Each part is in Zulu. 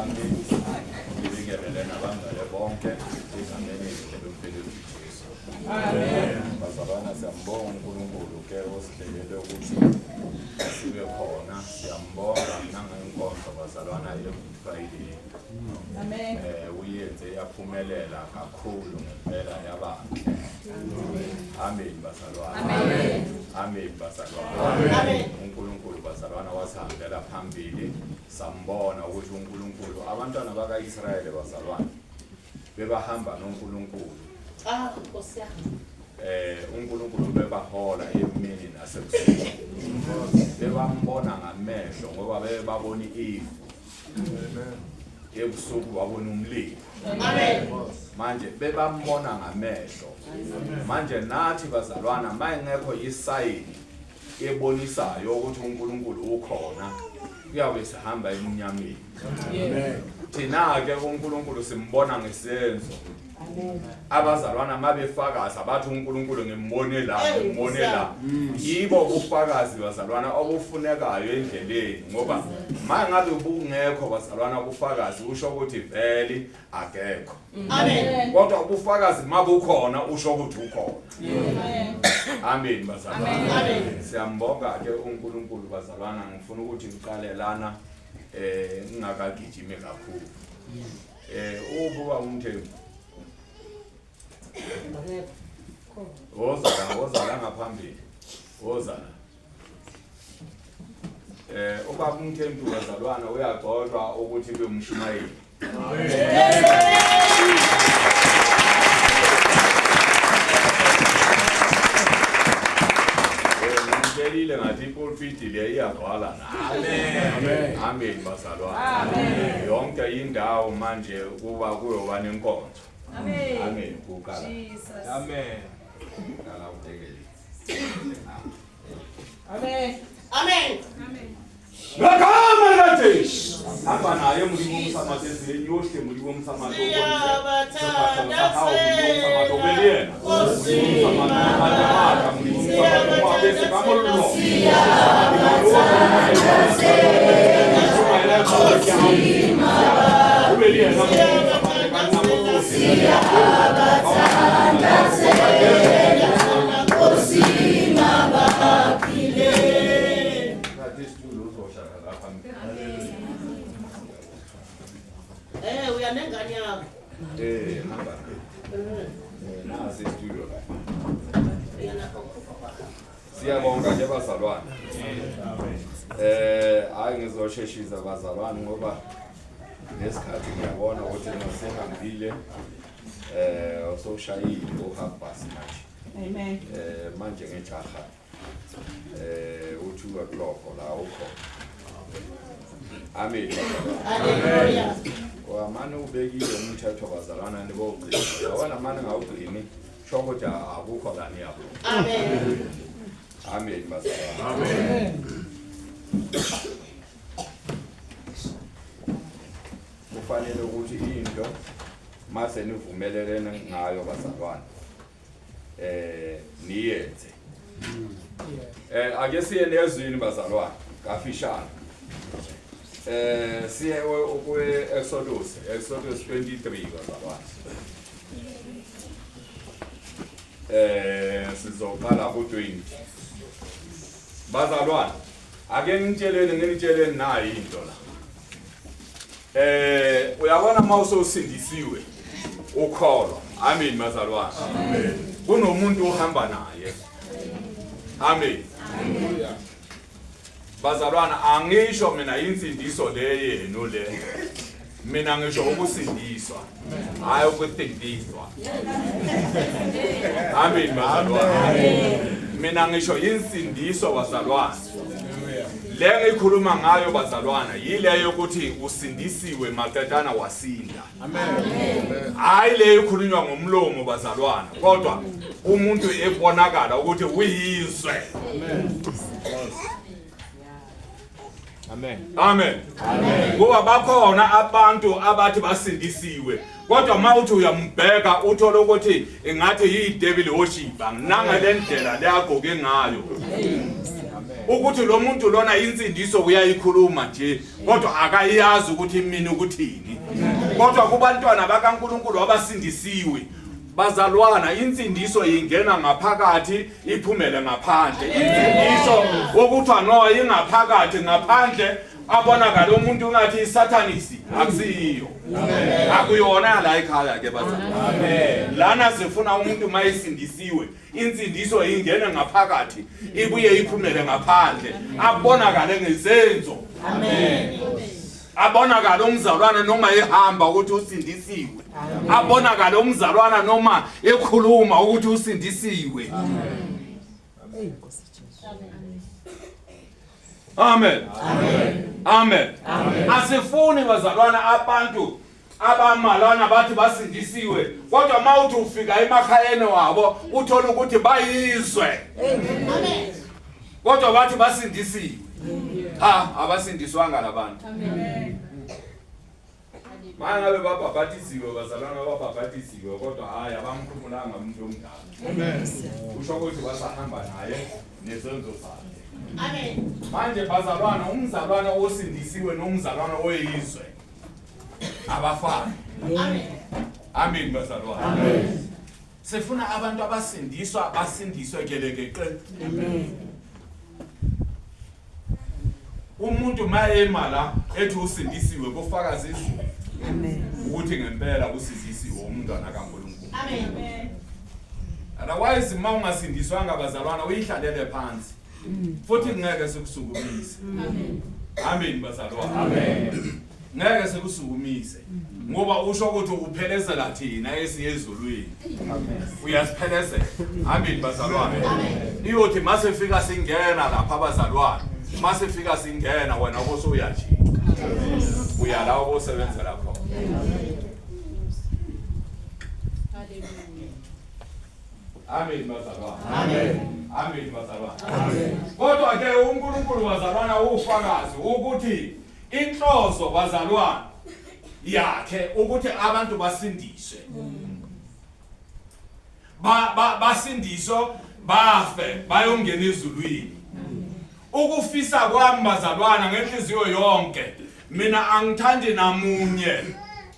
ngibingelele nabangale bonke egameni lomfelezo Jesu. Amen. Bazalwana siyambonga uNkulunkulu ke osihlelele ukuthi sibe khona. Siyambonga nangenkonzo bazalwana ye-Friday. Amen. Uyenze yaphumelela kakhulu ngempela yabantu. Amen bazalwana. Amen. Amen bazalwana. Amen. uNkulunkulu bazalwana wasihambela phambili sambona ukuthi uNkulunkulu abantwana baka-Israyeli bazalwana bebahamba noNkulunkulu. Nkosi yami. uNkulunkulu bebahola emini nasebusuku. Bebambona ngamehlo ngoba bebabona ifu. Amen. Ebusuku babona umlilo. Amen. Manje bebambona ngamehlo. Manje nathi bazalwana mayengekho isayini ebonisayo ukuthi uNkulunkulu ukhona kuyabe sihamba eminyameni. Amen. Thina ke uNkulunkulu simbona ngesenzo. Amen. Abazalwana mabefakaza bathi uNkulunkulu ngimbone la ngimbone la. Yibo ubufakazi bazalwana obufunekayo endleleni ngoba mangabe ubungekho bazalwana ubufakazi usho ukuthi vele akekho. Amen. Kodwa ubufakazi mabukhona usho ukuthi ukhona. Amen. Amen bazalwana. Amen. Siyambonga ke uNkulunkulu bazalwana ngifuna ukuthi ngiqale lana ngingakagijimi kakhulu. Ububa umthembu woza la ngaphambili woza la ubaba umthembu bazalwana uyagcotshwa ukuthi bemshumayeli. Ngicela ngathi ipulpit le iyagcwala na. Amen. Amen bazalwana. Amen. Yonke indawo manje kuba kuyoba nenkonzo. Amen. Amen. Kukala. Jesus. Amen. Kala utekeli. Amen. Amen. Amen. Ngakama nathi. Hamba naye mulimo umsamadezeni yohle mulimo umsamado konke. Siyabathanda Siyabeliyena. Umsamado mulimo umsamado wabese kamolo. Ubeliyena uyanengane yakho. Hamba. Nasi studio la. Siyabonga nje bazalwana. Hayi ngizosheshisa bazalwana ngoba nesikhathi ngiyabona ukuthi nasihambile ososhayile uHabbas manje. Amen. Manje ngejaha u2 o'clock la ukho. Amen. Hallelujah. Wamane ubekile umthetho bazalwana nibogcina. Yabona manje ngawugcini shoko ja akukho la niyabo. Amen. Amen bazalwana. Amen. Kufanele ukuthi into mase nivumelelene ngayo bazalwane niyenze. Ake siye nezwini bazalwane kafishana. Siye kwe Exodus 23 bazalwane. Sizoqala ku20. Bazalwane ake ngitsheleni nayi into la. Uyabona mawusosindisiwe ukholwa. Amen bazalwane. Amen. Kunomuntu ohamba naye. Amen. Hallelujah. Bazalwana angisho mina insindiso leyeno le. Mina ngisho ukusindiswa. Hayi ukutindiswa. Amen bazalwana. Amen. Mina ngisho insindiso bazalwana. Le ngikhuluma ngayo bazalwana yileyo ukuthi usindisiwe maqedana wasinda. Amen. Hayi leyo ikhulunywa ngomlomo bazalwana kodwa umuntu ebonakala ukuthi uyizwe. Amen. Amen. Amen. Ngoba bakhona abantu abathi basindisiwe kodwa mawuthi uyambheka uthola ukuthi engathi yi devil worship nanga lendlela leyagoke ngayo. Amen. ukuthi lo muntu lona insindiso uyayikhuluma nje kodwa akayazi ukuthi mina ukuthini. Kodwa kubantwana bakaNkulunkulu abasindisiwe bazalwana insindiso ingena ngaphakathi iphumele ngaphandle. Insindiso wokuthi no ingaphakathi ngaphandle abonakala umuntu ngathi isathanisi akusiyo. Akuyona la ekhaya ke bazalwane. Amen. Lana sifuna umuntu mayisindisiwe insindiso ingene ngaphakathi ibuye iphumele ngaphandle abonakale ngezenzo. Amen. Abonakala umzalwana noma ehamba ukuthi usindisiwe. Abonakala umzalwana noma ekhuluma ukuthi usindisiwe. Amen. Amen. Amen. Asifuni bazalwana abantu abamalana bathi basindisiwe kodwa mawuthi ufika emakhayeni wabo uthola ukuthi bayizwe. Amen. Kodwa bathi basindisiwe. Abasindiswanga labantu. Amen. Mangabe babhabhatisiwe bazalwana babhabhatisiwe kodwa hayi abamkhululanga umuntu omdala. Amen. Usho ukuthi basahamba naye nezenzo zakhe. Amen. Manje bazalwana umzalwana osindisiwe nomzalwana oyizwe abafani. Amen. Amen bazalwana. Amen. Sifuna abantu abasindiswa basindiswe gelekeqe. Amen. Umuntu mayemala ethi usindisiwe kufakaza izwi. Amen. Ukuthi ngempela usindisiwe umntwana kaNkulunkulu. Amen. Otherwise mawungasindiswanga bazalwana uyihlalele phansi. Futhi ngeke sikusukumise. Amen. Amen bazalwana. Amen. Ngeke sikusukumise. Ngoba usho ukuthi uphelezela thina esiyezulwini. Amen. Uyasiphelezela. Amen bazalwana. Amen. Iyothi mase fika singena lapha abazalwana. Mase fika singena wena oso uyajika. Uyala obosebenzela khona. Amen bazalwana. Amen. Amen bazalwana. Amen. Kodwa ke uNkulunkulu bazalwana ufakazi ukuthi inhloso bazalwana yakhe ukuthi abantu basindiswe. Basindiswe bafe bayongena ezulwini. Ukufisa kwami bazalwana ngenhliziyo yonke mina angithandi namunye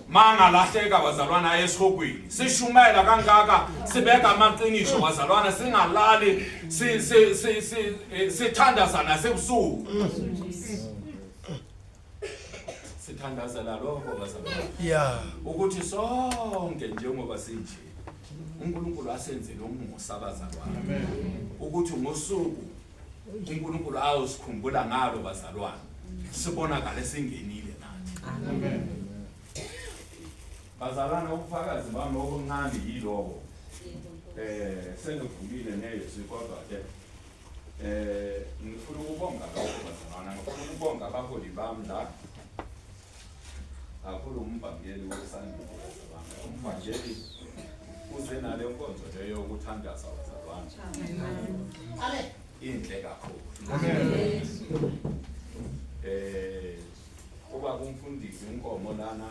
mangalahleka bazalwana esihogweni sishumela kangaka sibeka amaqiniso bazalwana singalali sithandazana sebusuku sithandazela lokho bazalwana ukuthi sonke njengoba sinje uNkulunkulu asenzele umusa bazalwana ukuthi ngosuku uNkulunkulu awusikhumbula ngalo bazalwana sibonakala singenile nathi. Amen. Bazalwana ubufakazi bami obuncane yilobo. Senivumile neyesu kodwa ke ngifuna ukubonga lokho bazalwana ngifuna ukubonga abaholi bami la. Kakhulu umbangeli wesandla bazalwana. Umbangeli uze nale nkonzo leyo ukuthandaza bazalwana. Amen. Inhle kakhulu. Amen. Kuba kumfundisi inkomo lana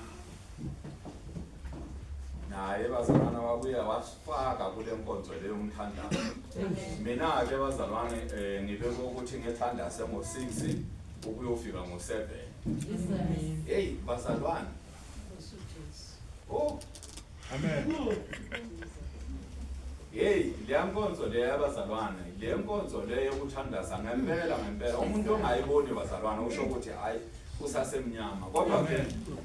naye bazalwana wabuya wasifaka kule nkonzo leyo umthandazo. Mina ke bazalwane ngibeke ukuthi ngithandase ngo6 ukuyofika ngo7. Hey bazalwane. Oh. Amen. Hey, le nkonzo leyo abazalwana, le nkonzo leyo ukuthandaza ngempela umuntu ongayiboni bazalwana usho ukuthi hayi usasemnyama. Kodwa ke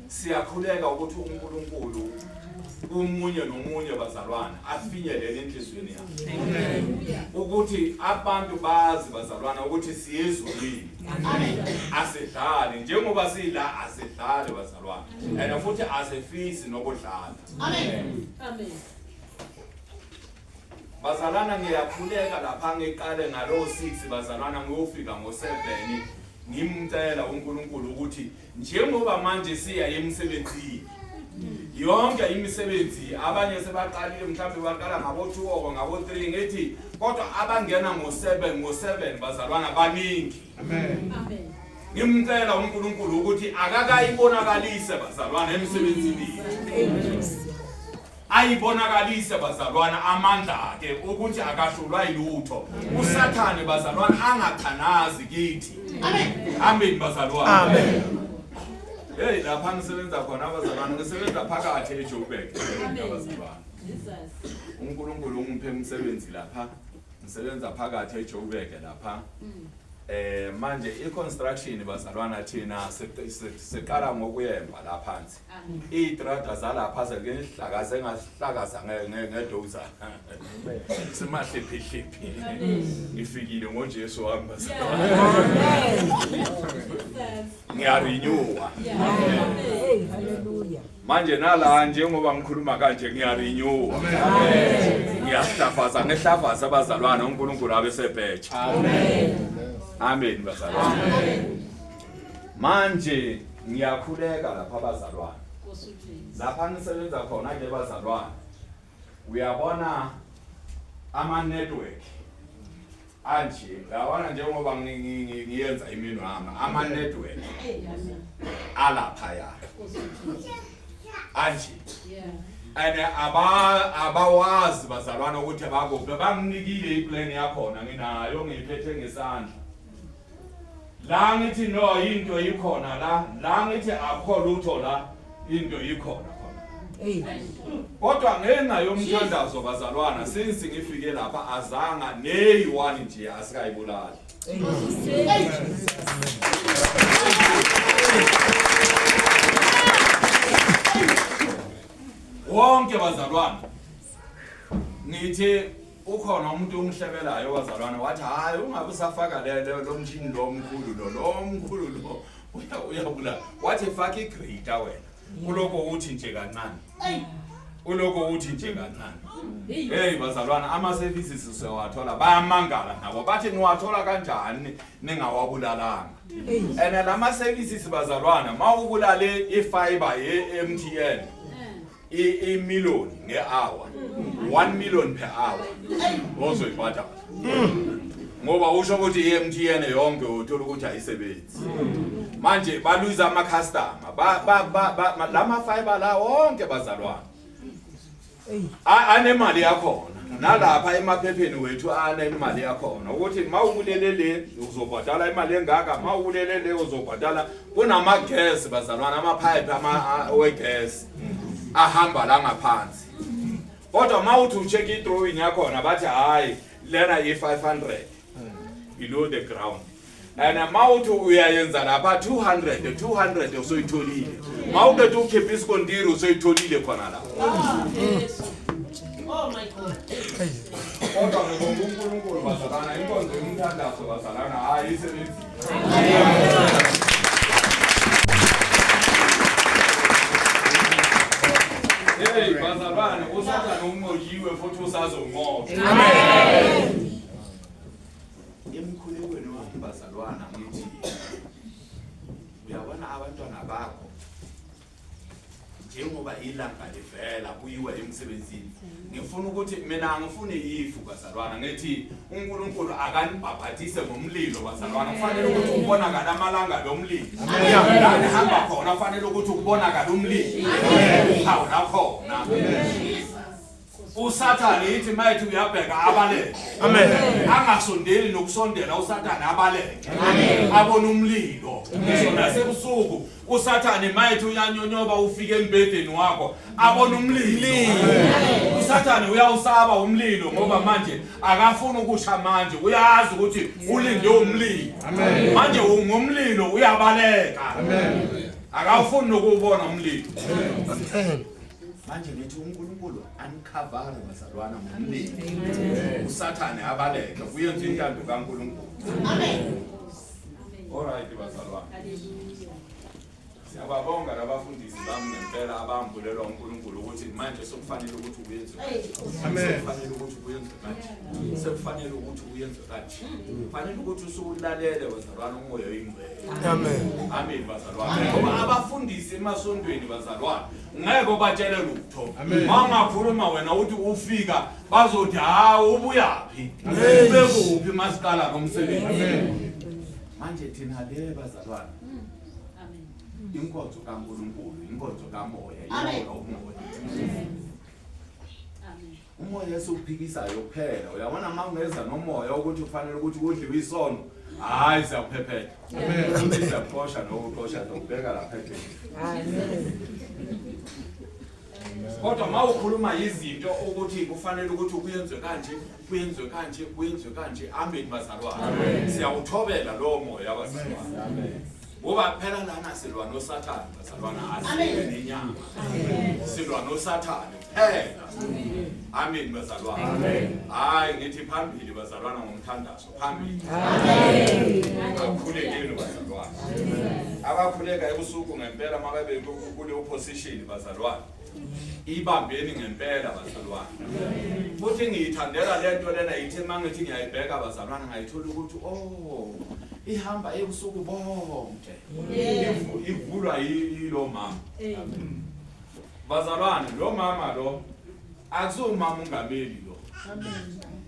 siyakhuleka ukuthi uNkulunkulu umunye nomunye bazalwana afinyelele enhlizweni yakhe. Ukuthi abantu bazi bazalwana ukuthi siyezulwini. Amen. Asidlali njengoba sila asidlali bazalwana. And futhi asefisi nokudlala. Amen. Amen. Bazalwana ngiyakhuleka lapha ngeqale ngalo 6 bazalwana ngiyofika ngo7 ngimcela uNkulunkulu ukuthi njengoba manje siya emsebenzini yonke imisebenzi abanye sebaqalile mhlawumbe baqala ngabo2 ngabo3 ngithi kodwa abangena ngo7 bazalwana baningi. Amen. Amen. Ngimcela uNkulunkulu ukuthi akakayibonakalise bazalwana emsebenzini. ayibonakalise bazalwana amandla ke ukuthi akahlulwa yilutho. USathane bazalwana angathanazi kithi. Amen bazalwana. Amen. Hey lapha ngisebenza khona abazalwana ngisebenza phakathi eJoburg abazalwana. uNkulunkulu ungiphe umsebenzi lapha ngisebenza phakathi eJoburg lapha. Manje iconstruction bazalwana thina seqala ngokuyemba la phansi. Itrada zalapha sekehlakaze ngahlakaza ngedoza. Simahlephihlephi. Ngifikile ngoJesu wami bazalwana. Ngiyarenewa. Hallelujah. Manje nala njengoba ngikhuluma kanje ngiyarenewa. Ngiyahlafaza ngehlafaza abazalwana uNkulunkulu abesebheche. Amen. Amen bazalwane. Manje ngiyakhuleka lapha abazalwane. Lapha nisebenza khona ke bazalwane. Uyabona ama network. Anje yabona njengoba ngiyenza imino yami ama network. Alapha ya. Anje. Ane abawazi bazalwana ukuthi bakuphi banginikile iplan yakhona nginayo ngiphethe ngesandla. La ngithi no into ikhona la ngithi akho lutho la into ikhona khona. Kodwa ngenxa yomthandazo bazalwana since ngifike lapha azanga neyi1 nje asikayibulali. Wonke bazalwana ngithi ukhona umuntu ongihlebelayo bazalwana wathi hayi ungabe usafaka lo mjini lo omkhulu lo uyabula wathi faka igrita wena uloko uthi nje kancane uloko uthi nje kancane. Hey bazalwana ama services sewathola bayamangala nabo bathi niwathola kanjani ningawabulalanga. Ene lama services bazalwana mawubulale ifiber yeMTN million nge-hour 1 million per hour ozoyibhadala ngoba usho ukuthi iMTN yonke uthola ukuthi ayisebenzi. Manje baluza ama customer lama fiber la wonke bazalwana anemali yakhona nalapha emaphepheni wethu anemali yakhona ukuthi mawubulele le uzobhadala imali engaka mawubulele le uzobhadala kunama gas bazalwana ama pipe we gas ahamba la ngaphansi. Kodwa mawuthi ucheck i-drawing yakhona bathi hayi lena yi500 below the ground. And mawuthi uyayenza lapha 200 usoyitholile. Mawukethi ukhipha isikondiri usoyitholile khona la. Oh my God. Kodwa ngibonga uNkulunkulu bazalana inkonzo yomthandazo bazalana hayi isebenzi. Hey bazalwane uSathane umojiwe futhi usazonqoba. Amen. Emkhulekweni wakhe bazalwana ngithi uyabona abantwana bakho njengoba ilanga livela kuyiwe emsebenzini ngifuna ukuthi mina ngifune ifu bazalwana ngithi uNkulunkulu akanibhabhathise ngomlilo bazalwana kufanele ukuthi ubonakala amalanga lomlilo. Amen. Hamba khona kufanele ukuthi ubonakala umlilo. Hawu nakhona. uSathane ithi mayithi uyabheka abaleke. Amen. Angasondeli nokusondela uSathane abaleke. Amen. Abona umlilo. Ngisho nasebusuku uSathane mayithi uyanyonyoba ufike embedeni wakho abona umlilo. uSathane uyawusaba umlilo ngoba manje akafuna ukusha manje uyazi ukuthi ulinde umlilo. Amen. Manje ungumlilo uyabaleka. Amen. Akafuni ukubona umlilo. Amen. Manje nithi uNkulunkulu anikhavare bazalwana ngomlilo. uSathane abaleke uyenza intando kaNkulunkulu. Amen. Alright bazalwana. Hallelujah. Siyababonga labafundisi bami ngempela abambulelwa uNkulunkulu ukuthi manje sokufanele ukuthi uyenze. Amen. Sokufanele ukuthi uyenze kanje. Sokufanele ukuthi uyenze kanje. Kufanele ukuthi usulalele bazalwana umoya oyingcwele. Amen. Amen bazalwana. Ngoba abafundisi emasondweni bazalwana ngeke batshele lutho. Mangakhuluma wena uthi ufika bazothi hawo ubuyaphi. Ubekuphi masiqala komsebenzi. Amen. Manje thina le bazalwana. Inkonzo kaNkulunkulu, inkonzo kaMoya, iyona umoya. umoya esuphikisayo kuphela uyabona mawungeza nomoya ukuthi ufanele ukuthi udliwe isono hayi siyakuphephetha amen siyaphosha nokuphosha dokubeka lapha ekhaya kodwa mawukhuluma izinto ukuthi kufanele ukuthi kuyenzwe kanje amen bazalwane siyawuthobela lo moya bazalwane amen ngoba phela lana silwa noSathane bazalwana asibe nenyama silwa noSathane phela amen bazalwana hayi ngithi phambili bazalwana ngomthandazo phambili akhulekeni bazalwana abakhuleka ebusuku ngempela mababe kule opposition bazalwana ibambeni ngempela bazalwana futhi ngiyithandela lento lena yithi mangithi ngiyayibheka bazalwana ngayithola ukuthi ihamba ebusuku bonke ivulwa yilo mama bazalwane lo mama lo akusumama ungameli lo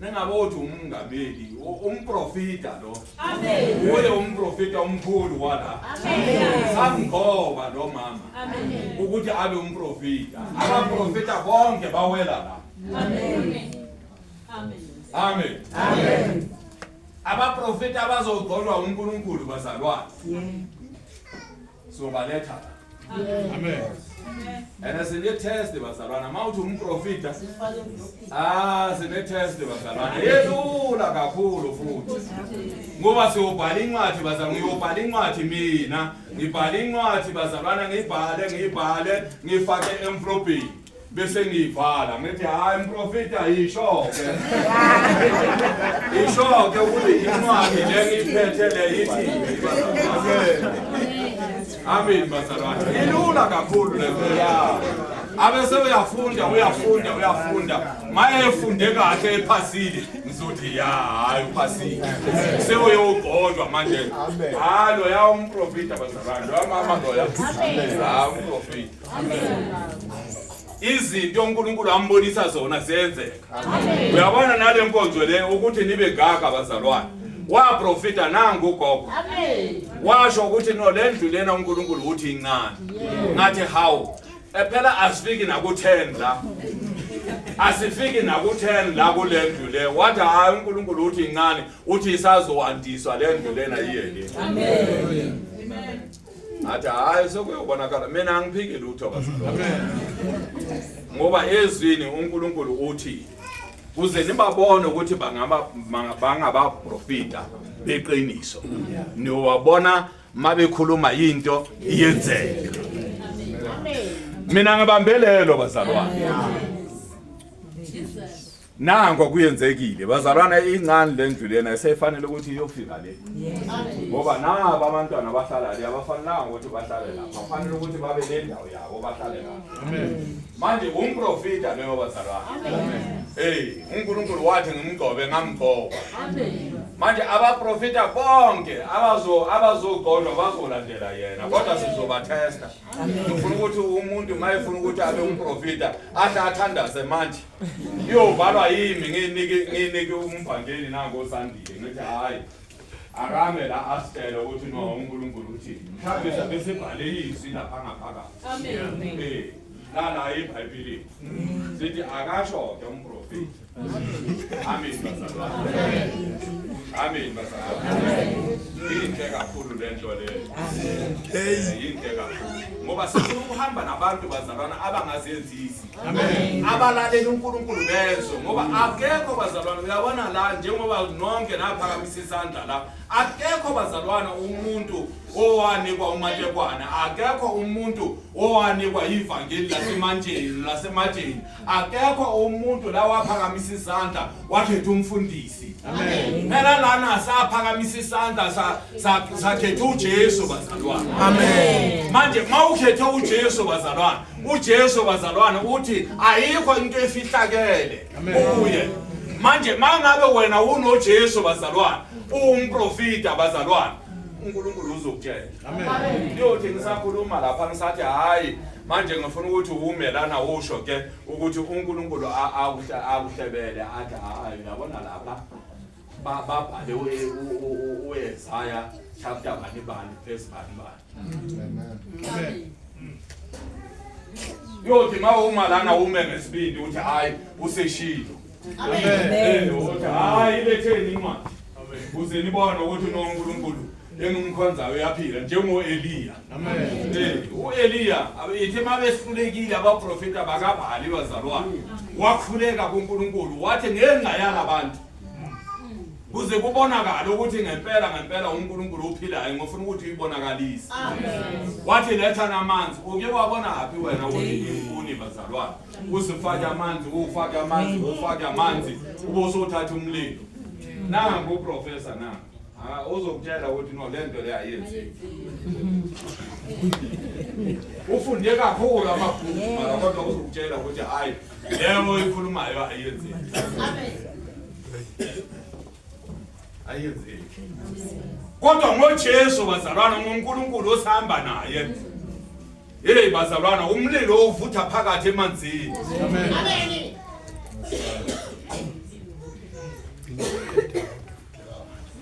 nengabothi umungameli umprofita lo amen ule umprofita omkhulu wala amen samgoba lo mama amen ukuthi abe umprofita abaprofita bonke bawela la amen amen amen abaprofita abazogqolwa uNkulunkulu bazalwane sobaletha amen and sine test bazalwana mawuthi umprofita sine test bazalwana yelula kakhulu futhi ngoba siyobhala incwadi bazalwana ngiyobhala incwadi mina ngibhala incwadi bazalwana ngibhale ngifake envelopeni bese ngiyivala ngithi hayi umprofita yishoke ukuthi incwadi lengiphethe le yithi amen bazalwane ilula kakhulu lento ya abese uyafunda maye efunde kahle ephasile ngizothi ya hayi uphasile sewuyogqodwa manje halo ya umprofita bazalwane lo mama lo ya umprofita izinto uNkulunkulu ambonisa zona zenzeka uyabona nale nkonzo le ukuthi nibe gaga bazalwane waprofita nangu ugogo amen washo ukuthi no lendlu lena uNkulunkulu uthi incane ngathi how phela asifiki naku10 la asifiki naku10 la kulendlu le wathi hayi uNkulunkulu uthi incane uthi isazowandiswa lendlu lena yiyeke amen athi hayi sokuyobonakala mina angiphiki lutho bazalwane ngoba ezwini uNkulunkulu uthi kuze nibabone ukuthi bangaba profita beqiniso niwabona mabekhuluma into iyenzeka mina ngibambelelo bazalwane nango kuyenzekile bazalwana incane lendlu lena sefanele ukuthi iyofika le ngoba naba abantwana bahlala le abafanelanga ukuthi bahlale lapha bafanele ukuthi babe nendawo yabo bahlale lapha amen manje umprofita leyo bazalwana amen uNkulunkulu wathi ngimgcobe ngamgcoba amen manje abaprofita bonke abazogqolwa bazolandela yena kodwa sizobathesta ufuna ukuthi umuntu mayefuna ukuthi abe umprofita athandaze manje iyobalwa yimi nginike umvangeli nango sandile ngithi hayi akame la asitele ukuthi no uNkulunkulu uthi mhlawumbe besibhale izwi lapha ngaphakathi amen la iBhayibheli sithi akasho ke umprofita amen bazalwane amen bazalwane yinhle kakhulu lento le yinhle kakhulu ngoba sifuna ukuhamba nabantu bazalwana abangazenzisi amen abalalela uNkulunkulu bezwe ngoba akekho bazalwana uyabona la njengoba nonke naphakamisa isandla la akekho bazalwana umuntu owanikwa umatekwana akekho umuntu owanikwa ivangeli lasematsheni akekho umuntu la waphakamisa isandla wakhetha umfundisi amen phela lana saphakamisa isandla sakhetha uJesu bazalwana amen manje mawukhethe uJesu bazalwana uJesu bazalwana uthi ayikho into efihlakele kuye manje mangabe wena unoJesu bazalwana umprofita bazalwana uNkulunkulu uzokutshela amen liyothi ngisakhuluma lapha ngisathi hayi manje ngifuna ukuthi umelana usho ke ukuthi uNkulunkulu akuhlebele athi hayi uyabona lapha babhale uYesaya chapter 1 verse 1 amen yothi uma lana ume ngesibindi uthi hayi useshilo. Uthi hayi letheni incwadi uze nibone ukuthi uNkulunkulu engimkhonzayo uyaphila njengo-Eliya. U-Eliya ithi mabehlulekile abaprofeti abakabhali bazalwane, wakhuleka kuNkulunkulu wathi ngenxa yalabantu kuze kubonakala ukuthi ngempela uNkulunkulu uphilayo ngifuna ukuthi uyibonakalise. Wathi letha namanzi. Uke wabona happy wena uni bazalwane usifake amanzi ufake amanzi ube usothatha umlilo. Nangu uprofessor nangu uzokutshela ukuthi no lento le ayenzi. Ufunde kakhulu amabhuku mara kodwa uzokutshela ukuthi hayi leyo ikhulumayo ayenzi. Ayenzi. Kodwa ngoJesu bazalwana ngoNkulunkulu osihamba naye. Hey bazalwana umlilo uvutha phakathi emanzini. Amen.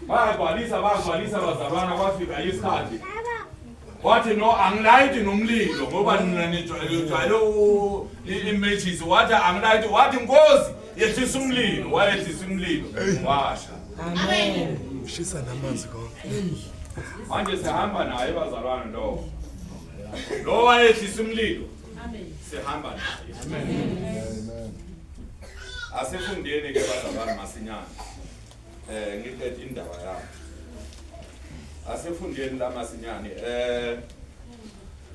Bagcwalisa bazalwana kwafika isikhathi. Wathi no angilayiti nomlilo ngoba nina nijwayele images wathi angilayiti wathi Nkosi yehlisa umlilo wayehlisa umlilo washa. Amen. Ushisa namanzi konke. Manje sihamba naye bazalwana lo wayehlisa umlilo. Amen. Sihamba naye. Amen. Asifundeni ke bazalwana masinyane. Ngiqedwe indaba yami. Asifundeni la masinyane.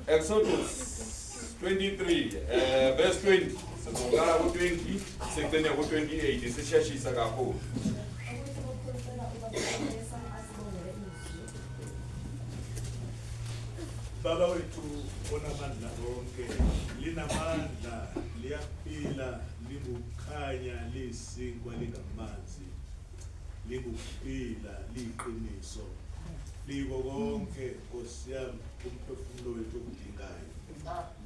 Exodus 23 verse 20. Sizokala ku-20 sigcine ku-28 sisheshisa kakhulu. Baba wethu onamandla onke, linamandla, liyaphila, lingukukhanya, liyisinkwa, lingamanzi, lingukuphila, liyiqiniso, liko konke Nkosi yami umphefumulo wethu okudingayo.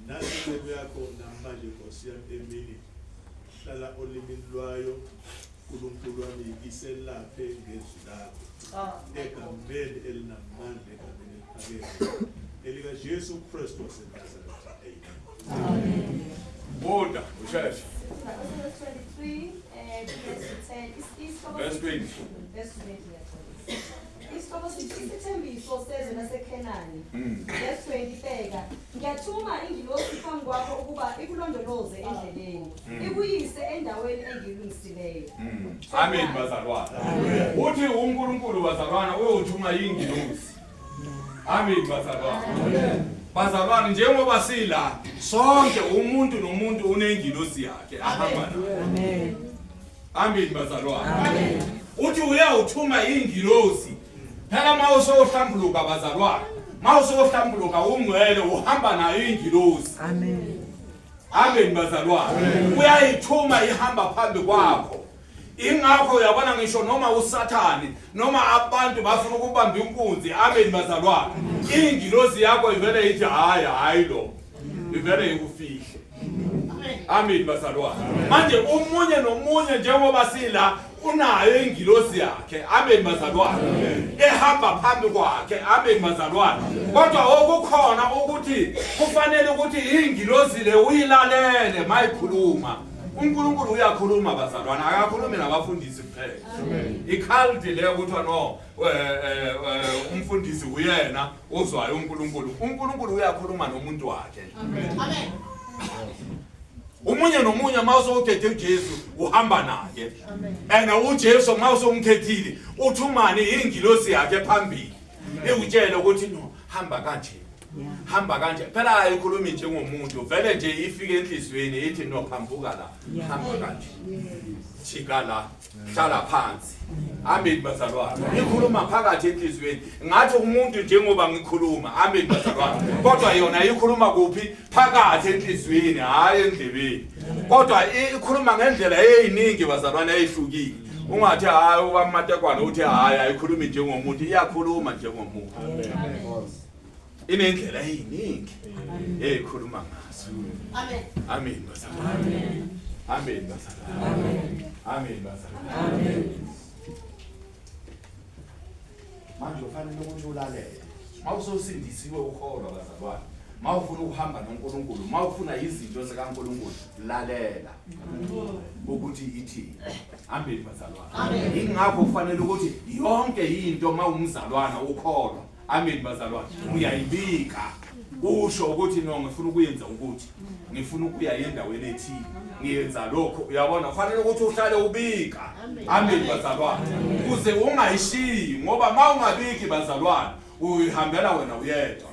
Nasi inceku yakho namanje Nkosi yami emini, hlala olimini lwayo, uNkulunkulu wami iselaphe ngezwi lakho. Egameni elinamandla, egameni eliphakeme. Elika Jesu Kristu waseNazaretha. Amen. Buda, usheshe. Exodus 23, Verse 20. Isihloko sithi isithembiso sezwe laseKhenani. Verse 20 bheka, ngiyathuma ingilosi phambi kwakho ukuba ikulondoloze endleleni, ikuyise endaweni engilungisileyo. Amen bazalwana. Uthi uNkulunkulu bazalwana uyothuma ingilosi. Amen bazalwana. Bazalwana njengoba sila sonke umuntu nomuntu unengilosi yakhe ahamba nayo. Amen. Amen bazalwana. Amen. Uthi uyawuthuma ingilosi. Phela mawusohlambuluka bazalwana. Mawusohlambuluka ungcwele uhamba nayo ingilosi. Amen. Amen bazalwana. Uyayithuma ihamba phambi kwakho. Ingakho uyabona ngisho noma uSathani noma abantu bafuna ukubamba inkunzi. Amen bazalwana. Ingilosi yakho ivele ithi hayi lo. Ivele ikufihle. Amen bazalwana. Manje umunye nomunye njengoba sila unayo ingilosi yakhe. Amen bazalwana. Ehamba phambi kwakhe. Amen bazalwana. Kodwa okukhona ukuthi kufanele ukuthi ingilosi le uyilalele mayikhuluma. uNkulunkulu uyakhuluma bazalwana, akakhulumi nabafundisi kuphela. Ikhalidi le kuthiwa no umfundisi uyena ozwayo uNkulunkulu. uNkulunkulu uyakhuluma nomuntu wakhe. Amen. Umunye nomunye mawusokhethe uJesu uhamba naye. And uJesu mawusomkhethile uthumane ingilosi yakhe phambili. Ekutshela ukuthi no hamba kanje. Hamba kanje. Phela ayikhulumi njengomuntu, vele nje ifike enhlizweni ithi no phambuka la. Hamba kanje. Jika la. Hlala phansi. Amen bazalwana. Ikhuluma phakathi enhlizweni. Ngathi umuntu njengoba ngikhuluma. Amen bazalwana. Kodwa yona ikhuluma kuphi? Phakathi enhlizweni, hayi endlebeni. Kodwa ikhuluma ngendlela eyiningi bazalwana eyihlukile. Ungathi hayi ubamatekwana uthi hayi ayikhulumi njengomuntu, iyakhuluma njengomuntu. Amen. Inendlela eyiningi eyikhuluma ngazo. Amen. Amen bazalwana. Amen. Amen bazalwana. Amen. Amen bazalwana. Amen. Manje ufanele ukuthi ulalele. Mawusosindisiwe ukholwa bazalwane. mawufuna ukuhamba noNkulunkulu mawufuna izinto zikaNkulunkulu lalela ukuthi ithi ambeni bazalwane ingakho kufanele ukuthi yonke into mawumzalwana ukholwa ambeni bazalwane uyayibika usho ukuthi no ngifuna ukuyenza ukuthi ngifuna ukuya endaweni ethile ngiyenza lokho uyabona kufanele ukuthi uhlale ubika ambeni bazalwane kuze ungayishiyi ngoba mawungabiki bazalwane uyihambela wena uyedwa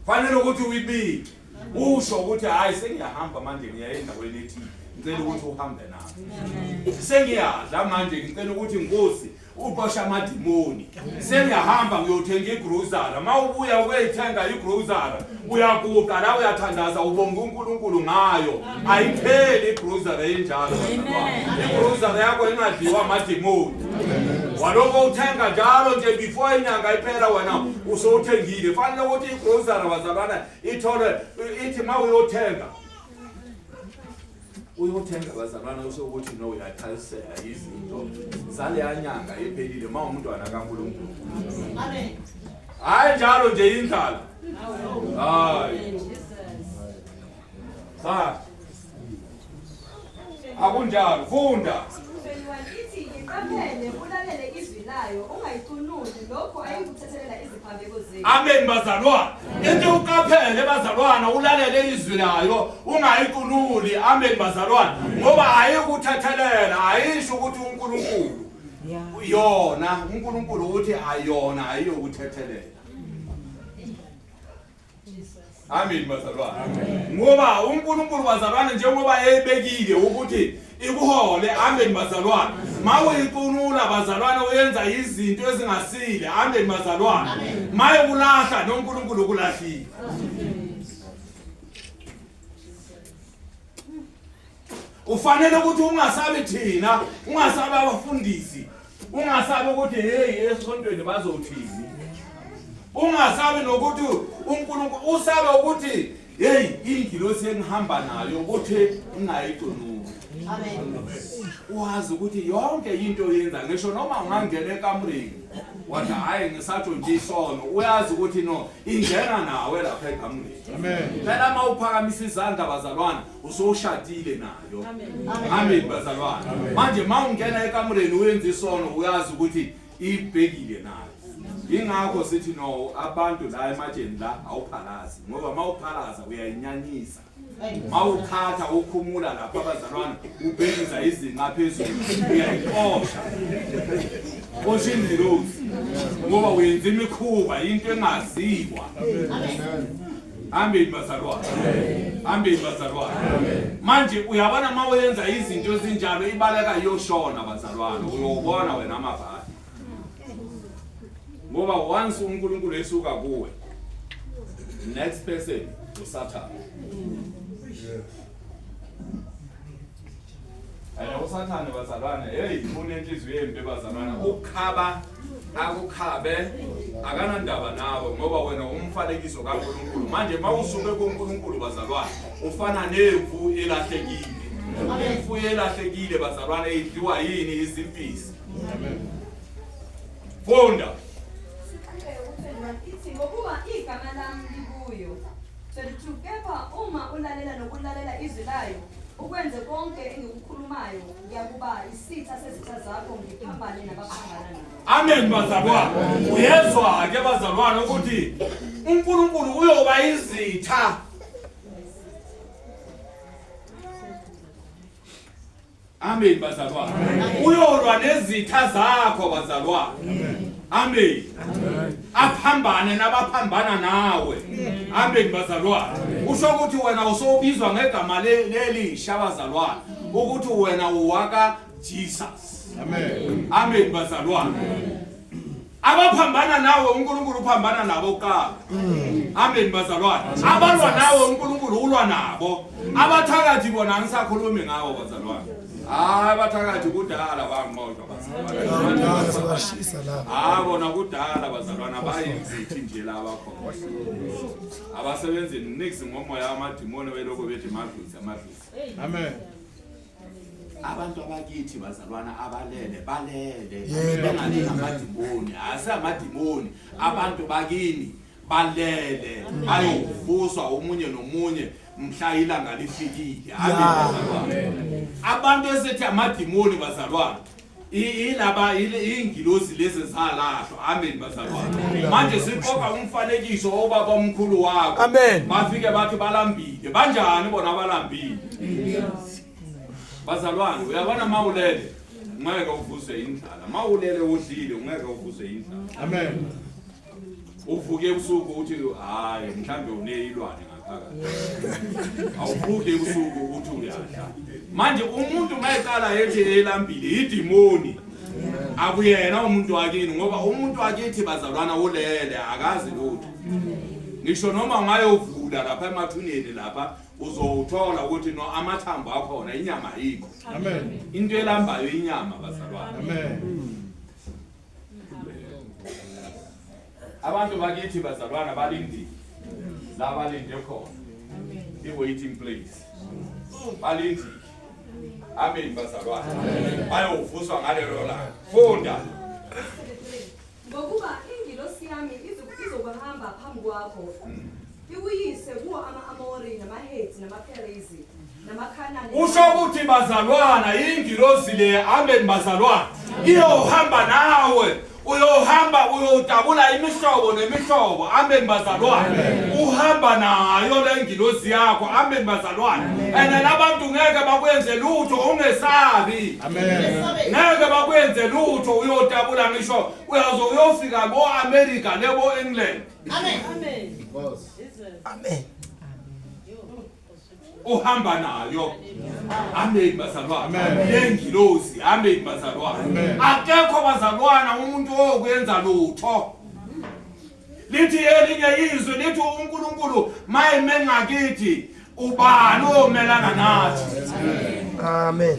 fanele ukuthi uyibike usho ukuthi hayi sengiyahamba manje ngiya endaweni ethile ngicela ukuthi uhambe nami sengiyadla manje ngicela ukuthi inkosi uqosha amadimoni sengiyahamba ngiyothenga igrocery mawubuya ukuyithenga igrocery uyaguqa la uyathandaza ubonga uNkulunkulu ngayo ayipheli igrocery enjalo igrocery yakho ingadliwa amadimoni waloko uthenga njalo nje before inyanga iphela wena usowuthengile fanele ukuthi igrocery bazalwana ithole ithi mawuyothenga uyothenga bazalwana usokuthi no uyathalisela izinto zale yanyanga ephelile mawumntwana kaNkulunkulu Amen. hayi njalo nje indlala hayi akunjalo funda ithi iqaphele ulalele izwi layo ungayicunuli lokho ayikuthethelela iziphambeko zenu. amen bazalwana into uqaphele bazalwana ulalele izwi layo ungayicunuli amen bazalwana ngoba ayikuthethelela ayisho ukuthi uNkulunkulu yona uNkulunkulu uthi ayona ayiyokuthethelela amen bazalwana ngoba uNkulunkulu bazalwana njengoba eyibekile ukuthi ikuhole amen bazalwana mawuyiqunula bazalwana uyenza izinto ezingasile amen bazalwana maye kulahla noNkulunkulu kulahlile ufanele ukuthi ungasabi thina ungasabi abafundisi ungasabi ukuthi hey esontweni bazothini ungasabi nokuthi uNkulunkulu usabe ukuthi hey ingilosi engihamba nayo ukuthi ungayiqunuli Amen. wazi ukuthi yonke into yenza ngisho noma ungangena ekamreni wathi hayi ngisatsho nje isono uyazi ukuthi no ingena nawe lapha ekamreni amen phela mawuphakamisa izandla bazalwana usoshadile nayo amen bazalwana manje mawungena ekamreni uyenza isono uyazi ukuthi ibhekile nayo ingakho sithi no abantu la ematsheni la awuphalazi ngoba mawuphalaza uyayinyanyisa mawukhatha ukhumula lapha bazalwana ubhekisa izinqa phezulu uyayixosha oshindlozi ngoba uyenza imikhuba into engaziwa amen bazalwana amen bazalwana manje uyabona mawenza izinto ezinjalo ibaleka iyoshona bazalwana uyobona wena amabhadi ngoba once uNkulunkulu esuka kuwe next person uSathane uSathane bazalwana hey unenhliziyo embi bazalwana ukukhaba akukhabe akanandaba nawe ngoba wena umfanekiso kaNkulunkulu manje mawusuke kuNkulunkulu bazalwana ufana nemvu elahlekile imvu elahlekile bazalwana idliwa yini izimpisi amen funda ithi ngokuba igama lami likuyo 22 kepha uma ulalela nokulalela izwi layo ukwenze konke engikukhulumayo ngiyakuba isitha sezitha zakho ngiphambane nabaphambana nabo amen bazalwana uyezwa ke bazalwana ukuthi uNkulunkulu uyoba izitha amen bazalwana uyolwa nezitha zakho bazalwana amen aphambane nabaphambana nawe amen bazalwana usho ukuthi wena usobizwa ngegama lelisha bazalwana ukuthi wena uwaka Jesus amen bazalwana abaphambana nawe uNkulunkulu uphambana nabo ka amen bazalwana abalwa nawe uNkulunkulu ulwa nabo abathakathi bona angisakhulumi ngawo bazalwana abathakathi kudala bangqoshwa bazalwana bona kudala bazalwana bayinzithi nje laba khona abasebenzi nix ngomoya amadimoni weloko bethi madluzi amen abantu abakithi bazalwana abalele balele bengalina amadimoni asamadimoni abantu bakini balele ayovuswa umunye nomunye mhla ilanga lifikile. Amen. Abantu esithi amadimoni bazalwane ilaba ingilosi lezi zalahlwa. Amen bazalwane. Manje siqoka umfanekiso obaba omkhulu wakho. Amen. Bafike bathi balambile. Banjani bona balambile? Bazalwane uyabona mawulele ungeke uvuswe indlala. Mawulele udlile ungeke uvuswe indlala. Amen. Uvuke ebusuku uthi hayi mhlambe uneyilwane ngaphakathi. Awuvuke ebusuku uthi uyadla. Manje umuntu mayeqala ethi elambile idimoni. Akuyena umuntu wakini ngoba umuntu wakithi bazalwana ulele akazi lutho. Ngisho noma ungayovula lapha emathuneni lapha uzowuthola ukuthi no amathambo akhona inyama ayikho. Amen. Into elambayo inyama bazalwana. Amen. Abantu bakithi bazalwana balindile. La balinde khona. I-waiting place. Balindile. Amen bazalwana. Bayovuswa ngalelo langa. Funda. Ngokuba ingilosi yami izokuhamba phambi kwakho. Ikuyise kuwo ama-Amori namaHethi namaPerizi namakhanani. Usho ukuthi bazalwana ingilosi le amen bazalwana. Iyohamba nawe. Uyohamba uyodabula imihlobo nemihlobo. Amen bazalwane. Uhamba nayo le ngilosi yakho. Amen bazalwane. And labantu ngeke bakwenze lutho ungesabi. Amen. Ngeke bakwenze lutho uyodabula ngisho uyofika bo America lebo England. Amen. Amen. Amen. Uhamba nayo. Amen bazalwane. Amen. Lengilosi. Amen bazalwane. Amen. Akekho bazalwana umuntu okwenza lutho. Lithi elinye izwe lithi uNkulunkulu mayime ngakithi ubani omelana nathi. Amen.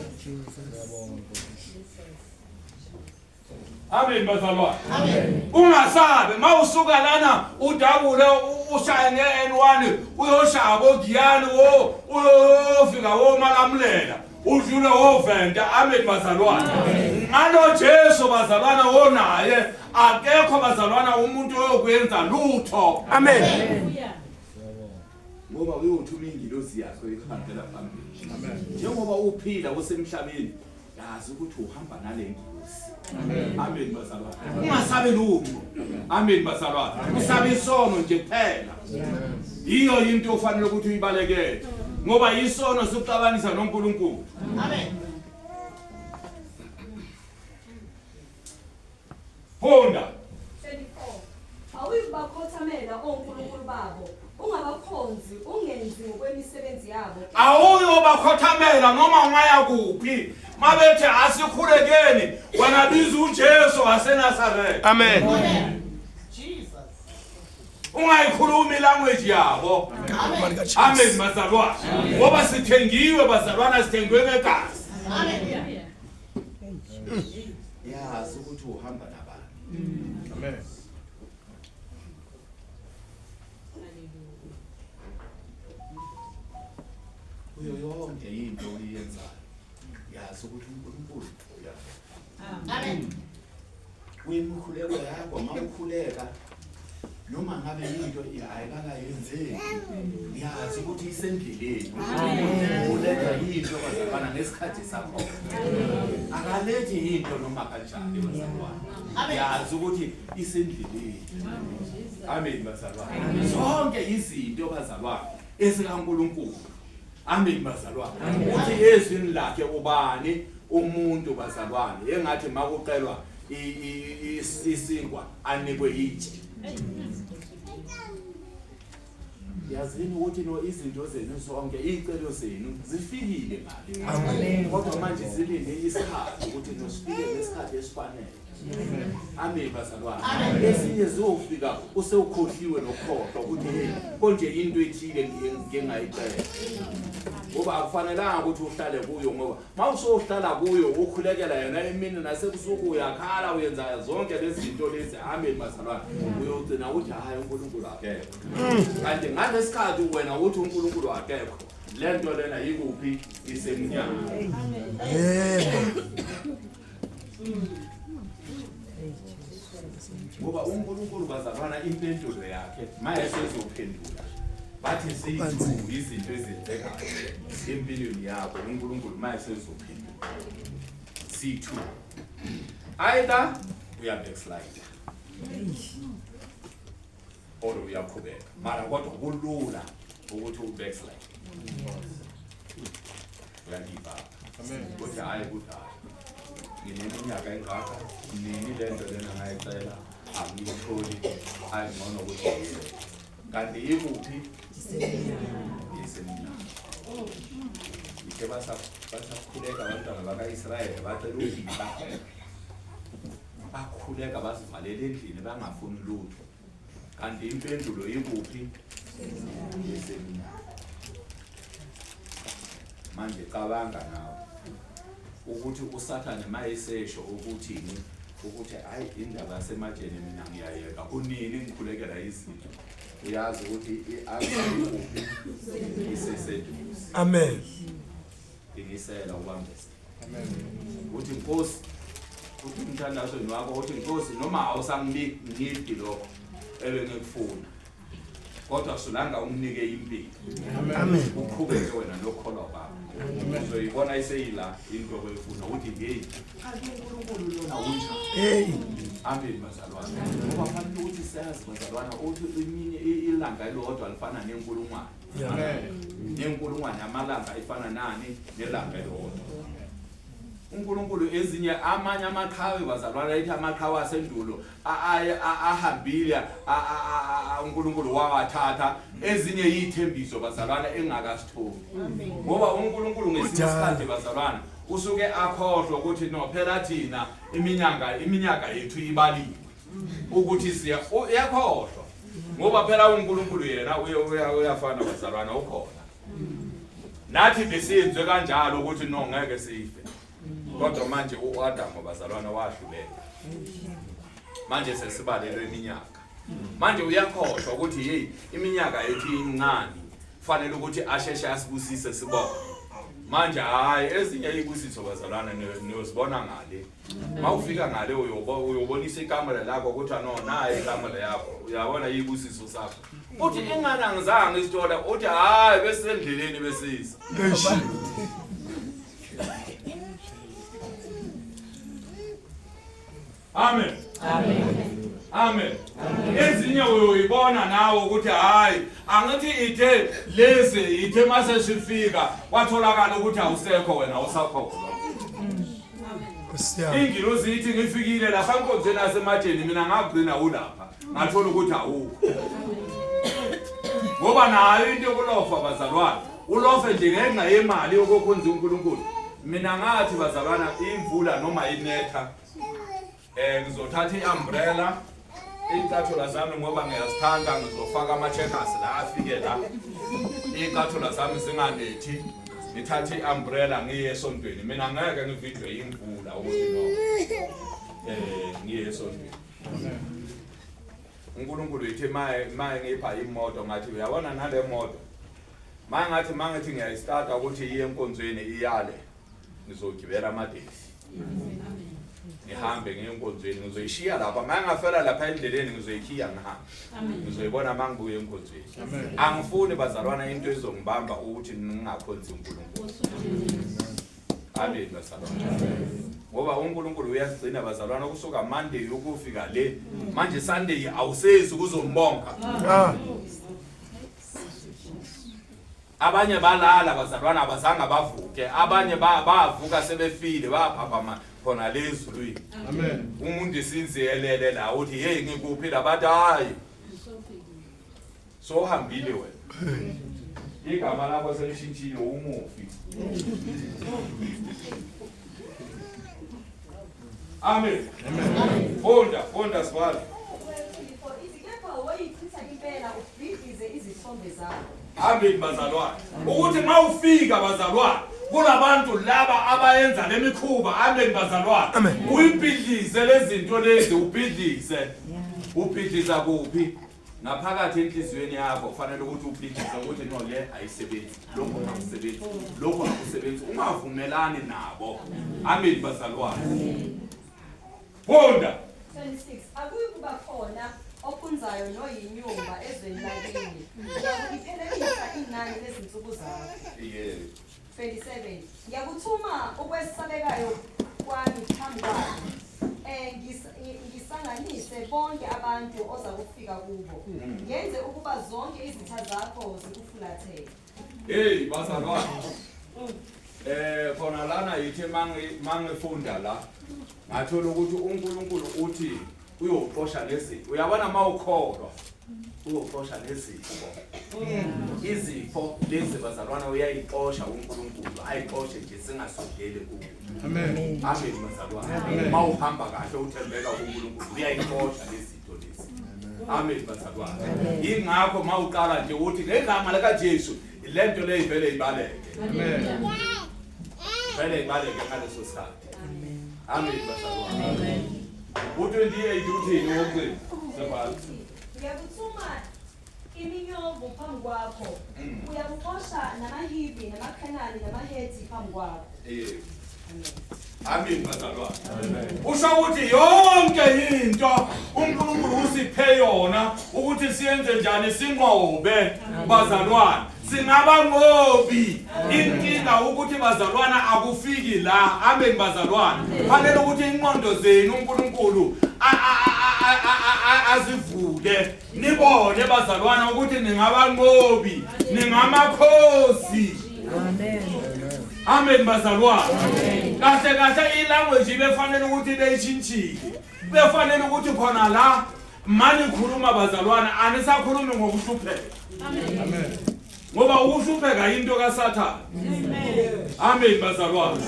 Amen bazalwane. Amen. Ungasabe mawusuka lana udabule ushaya nge-N1 uyoshaya boGiyani uyofika woMalamulela udlule woVenda. Amen bazalwane. Ngalo Jesu bazalwana wonaye akekho bazalwana umuntu oyokwenza lutho. Amen. Ngoba uyothuma ingilosi yakho ikhangela phambili. Amen. Njengoba uphila usemhlabeni yazi ukuthi uhamba nale ngilosi. Amen bazalwane. Ungasabe lutho. Amen bazalwane. Usabe isono nje kuphela. Iyo into ofanele ukuthi uyibalekele. Ngoba isono sikuxabanisa noNkulunkulu. Amen. Funda. 24. Awuyibakhothamela onkulunkulu babo. Ungabakhonzi ungenzi ngokwemisebenzi yabo. Awuyobakhothamela noma ungaya kuphi. Mabethi asikhulekeni wena biza uJesu waseNazaretha. Amen. Jesus. Ungayikhulumi language yabo. Amen bazalwane. Ngoba sithengiwe bazalwana sithengiwe ngegazi. Amen. Yazi ukuthi uhamba nabantu. Amen. Kuyo yonke into oyenzayo yazi ukuthi uNkulunkulu uyabona. Amen. Uyimkhuleko yakho mawukhuleka noma ngabe into ayikakayenzeki yazi ukuthi isendleleni. Uletha into bazalwana ngesikhathi sakho. Akalethi into noma kanjani bazalwana. Yazi ukuthi isendleleni. Amen bazalwana. Zonke izinto bazalwana esikaNkulunkulu. Amen bazalwane. Uthi ezwini lakhe ubani umuntu bazalwane engathi makuqelwa isingwa anikwe itshe. Yazini ukuthi no izinto zenu zonke izicelo zenu zifikile ngale. Kodwa manje zilinde isikhathi ukuthi nosifike lesikhathi esifanele. Amen bazalwane. Esinye zofika usewukhohliwe nokukhohlwa ukuthi konje into ethile ngengayicela. Ngoba akufanelanga ukuthi uhlale kuyo ngoba mawusohlala kuyo ukhulekela yena emini nasebusuku uyakhala uyenza zonke lezi zinto lezi. Amen bazalwane. Uyogcina uthi hayi uNkulunkulu akekho. Kanti ngalesikhathi wena uthi uNkulunkulu akekho lento lena yikuphi isemnyama. Yebo. ngoba uNkulunkulu bazalwana impendulo yakhe maye sezophendula bathi siyi izinto ezenzekayo empilweni yakho uNkulunkulu maye sezophendula C2 either uya backslide or uyaqhubeka mara kodwa kulula ukuthi ubackslide uyandiva ukuthi hayi kudala ngineminyaka engaka nini lento lena ngayicela angiyitholi ayingcono ukuthi kanti ikuphi isemnyama ike basakhuleka abantwana baka-Israyeli bacela ukuba bakhuleka bazivalele endlini bangafuni lutho kanti impendulo ikuphi isemnyama manje cabanga nawe ukuthi uSathane mayesesho ukuthini ukuthi hayi indaba yasemajeni mina ngiyayeka unini ngikhulekela izinto uyazi ukuthi akuphi iseseduze Amen. ingisela ubambese amen uthi Nkosi uthi umthandazweni wakho uthi Nkosi noma awusangiliki lokho ebengikufuna kodwa sulanga umnike impilo Amen. uqhubeke wena nokholwa kwakho uzoyibona iseyila into oyifuna uthi hey kanti uNkulunkulu lona unjani Hey. amen bazalwana ngoba fanele ukuthi siyazi bazalwana uthi eminye ilanga elodwa alifana nenkulungwane Amen. nenkulungwane amalanga ifana nani nelanga elodwa uNkulunkulu ezinye amanye amaqhawe bazalwana ethi amaqhawe asendulo ahambile uNkulunkulu wawathatha ezinye yithembiso bazalwana engakasitholi ngoba uNkulunkulu ngesikhathi bazalwana usuke akhohlwa ukuthi no phela thina iminyaka yethu ibaliwe ukuthi siya uyakhohlwa ngoba phela uNkulunkulu yena uyafana bazalwana ukhona nathi besiyenzwe kanjalo ukuthi no ngeke sife kodwa manje uAdam bazalwana wahluleka manje sesibalelwe iminyaka manje uyakhohlwa ukuthi hey iminyaka yethu incane kufanele ukuthi asheshe asibusise sibone manje hayi ezinye ibusiso bazalwana niyozibona ngale mawufika ngale uyobonisa ikamera lakho ukuthi no naye ikamera yakho uyabona ibusiso sakho uthi ingane angizange isithola uthi hayi besendleleni besisa amen amen amen ezinye uyibona nawe ukuthi hayi angithi ithe mase sifika kwatholakala ukuthi awusekho wena usakho ingilozi ithi ngifikile lapha enkonzweni yasemajeni mina ngagcina ulapha ngathola ukuthi awukho ngoba nayo into yokulofa bazalwana ulofe nje ngenxa yemali yokukhonza uNkulunkulu mina ngathi bazalwana imvula noma inetha ngizothatha iumbrella incathulo zami ngoba ngiyazithanda ngizofaka ama-checkers la afike la incathulo zami zinganethi ngithathe iumbrella ngiye esontweni mina ngeke ngividwe imvula ukuthi no ngiye esontweni uNkulunkulu yithi maye ngipha imoto ngathi uyabona nale moto mangathi ngiyayistart ukuthi iye enkonzweni iyale ngizogibela amateksi ngihambe ngenkonzweni ngizoyishiya lapha mangafela lapha endleleni ngizoyikhiya ngihambe ngizoyibona mangibuye enkonzweni angifuni bazalwana into ezongibamba ukuthi ngingakhonzi uNkulunkulu amen bazalwana ngoba uNkulunkulu uyasigcina bazalwana kusuka Monday ukufika le manje Sunday awusezi kuzombonga abanye balala bazalwana abazange bavuke abanye bavuka sebefile baphapha khona lezulwini amen umuntu esinziyelele la uthi hey ngikuphi labathi hayi so hambile wena igama lakho selishintshile umufi amen amen fonda sibali amen bazalwane ukuthi mawufika bazalwane kulabantu laba abayenza lemikhuba amen bazalwane uyibhidlize lezinto lezi ubhidliza kuphi ngaphakathi enhlizweni yakho kufanele ukuthi ubhidlize ukuthi no le ayisebenzi lokho akusebenzi ungavumelani nabo amen bazalwane fonda 26 akuyi kuba khona ophunzayo noyinyumba ezweni lakini ngiyakuphelelisa inani lezinsuku zakho. 27 ngiyakuthuma ukwesabekayo kwami phambi kwakho ngisanganise bonke abantu ozakufika kubo ngenze ukuba zonke izitha zakho zikufulathele. Hey bazalwane, khona lana yithi mangifunda la ngathola ukuthi uNkulunkulu uthi uyoxosha lezifo. Uyabona mawukholwa uyoxosha lezifo. Izifo lezi bazalwane uyayixosha uNkulunkulu, ayixoshe nje singasondeli kuyo. Amen. Amen bazalwane. Mawuhamba kahle uthembeka kuNkulunkulu uyayixosha lezifo lezi. Amen bazalwane. Ingakho mawuqala nje uthi ngegama lika Jesu lento le ivele ibaleke. Amen. Vele ibaleke ngaleso sikhathi. Amen bazalwane. U28 uthini wokuqina? Sebhala. Ngiyakuthuma iminyovu phambi kwakho. Uyakuxosha namaHivi namaKhanani namaHethi phambi kwakho. Amen bazalwane. Usho ukuthi yonke into uNkulunkulu usiphe yona ukuthi siyenze njani sinqobe bazalwane. Singaba ngobi inkinga ukuthi bazalwana akufiki la. Amen bazalwane. Fanele ukuthi inqondo zenu uNkulunkulu azivule nibone bazalwana ukuthi ningaba ngobi ningamakhosi. Amen. Amen bazalwane. Kahle kahle ilanguage befanele ukuthi beyitshintshile. Befanele ukuthi khona la manje khuluma bazalwane anisakhulumi ngokuhlupheka. Amen. Ngoba ukuhlupheka into kaSathane. Amen bazalwane.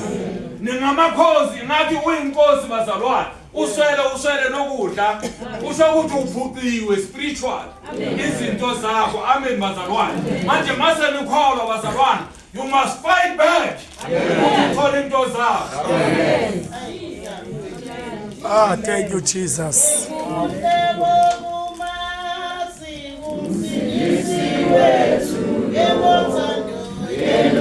Ningamakhosi ngathi uyinkosi bazalwane. Uswele nokudla. Usho ukuthi uphuciwe spiritual. Izinto zakho. Amen bazalwane. Manje mase nikholwa bazalwane. You must fight back. Uthole into zakho. Thank you, Jesus.